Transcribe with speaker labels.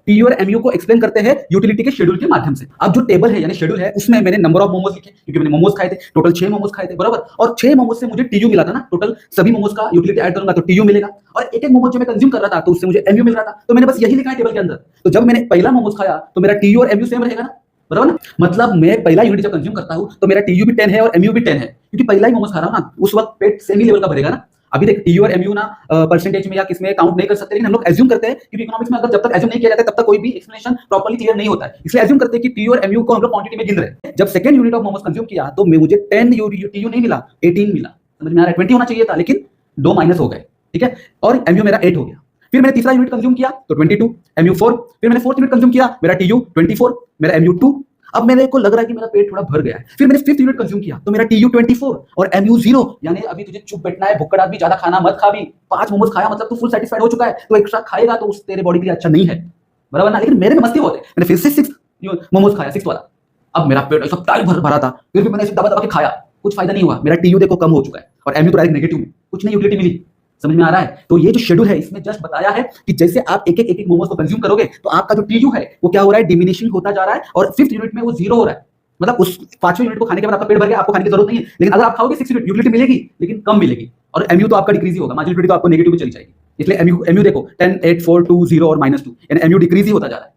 Speaker 1: TU और MU को explain करते हैं यूटिलिटी के शेड्यूल के माध्यम से। अब जो टेबल है यानी शेड्यूल है उसमें मैंने नंबर ऑफ मोमोज लिखे क्योंकि मैंने मोमोज खाए थे, टोटल 6 मोमोज खाए थे बराबर, और 6 मोमोज से मुझे टीयू मिला था ना, टोटल सभी मोमोज का यूटिलिटी ऐड करूंगा तो टीयू मिलेगा, और एक एक मोमोज जो मैं कंज्यूम कर रहा था तो उससे मुझे एमयू मिल रहा था। तो मैंने बस यही लिखा है टेबल के अंदर। तो जब मैंने पहला मोमोज खाया तो मेरा टीयू और एमयू सेम रहेगा ना, बराबर ना। मतलब मैं पहला यूनिट जब कंज्यूम करता हूं तो मेरा टीयू भी 10 है और एमयू भी 10 है, क्योंकि पहला ही मोमोज खा रहा हूं ना, उस वक्त पेट सेम ही लेवल का भरेगा ना। अभी देख टीयू और एमयू ना परसेंटेज में या किसमें काउंट नहीं कर सकते, लेकिन हम लोग एज्यूम करते हैं क्योंकि इकोनॉमिक्स में अगर जब तक एज्यूम नहीं किया जाता तब तक कोई भी एक्सप्लेनेशन प्रॉपर्ली क्लियर नहीं होता है, इसलिए एज्यूम करते हैं कि टीयू और एमयू को हम लोग क्वांटिटी में गिन रहे हैं। जब second unit of momos consume किया तो मुझे 10 टीयू नहीं मिला, 18 मिला। समझ में आ रहा है? 20 होना चाहिए था लेकिन 2 माइनस हो गए, ठीक है, और एमयू मेरा 8 हो गया। फिर मैंने तीसरा यूनिट कंज्यूम किया तो 22, एमयू 4। फिर मैंने फोर्थ यूनिट कंज्यूम किया, मेरा टीयू 24, मेरा एमयू 2। अब मेरे को लग रहा है कि मेरा पेट थोड़ा भर गया है। फिर मैंने फिफ्थ यूनिट कंज्यूम किया तो मेरा टीयू 24 और एमयू 0, यानी अभी तुझे चुप बैठना है, भुक्कड़ आदमी, ज्यादा खाना मत खा। भी 5 मोमोज खाया मतलब तू फुल सेटिस्फाइड हो चुका है, तो एक्स्ट्रा खाएगा तो उस तेरे बॉडी के लिए अच्छा नहीं है, बराबर ना। लेकिन मेरे में मस्ती बहुत है, मैंने फिर से 6 मोमोज खाया, 6 वाला। अब मेरा पेट सब टाइट भरा था, फिर भी मैंने इसे दबा दबा के खाया, कुछ फायदा नहीं हुआ। मेरा टीयू देखो कम हो चुका है और एमयू तो डायरेक्ट नेगेटिव में, कुछ नहीं यूटिलिटी मिली। समझ में आ रहा है? तो ये जो शेड्यूल है इसमें जस्ट बताया है कि जैसे आप एक एक मोमोज को कंज्यूम करोगे तो आपका जो टीयू है वो क्या हो रहा है, डिमिनिशिंग होता जा रहा है, और फिफ्थ यूनिट में वो 0 हो रहा है। मतलब उस 5वें यूनिट को खाने के बाद आपका पेट भर गया, आपको खाने की जरूरत नहीं है। लेकिन अगर आप खाओगे 6 यूनिट यूटिलिटी मिलेगी लेकिन कम मिलेगी, और एमयू तो आपका डिक्रीज ही होगा, मार्जिनल यूटिलिटी तो आपको नेगेटिव में चली जाएगी। इसलिए एमयू देखो 10, 8, 4, 2, 0 और -2, यानी एमयू डिक्रीज ही होता जा रहा है।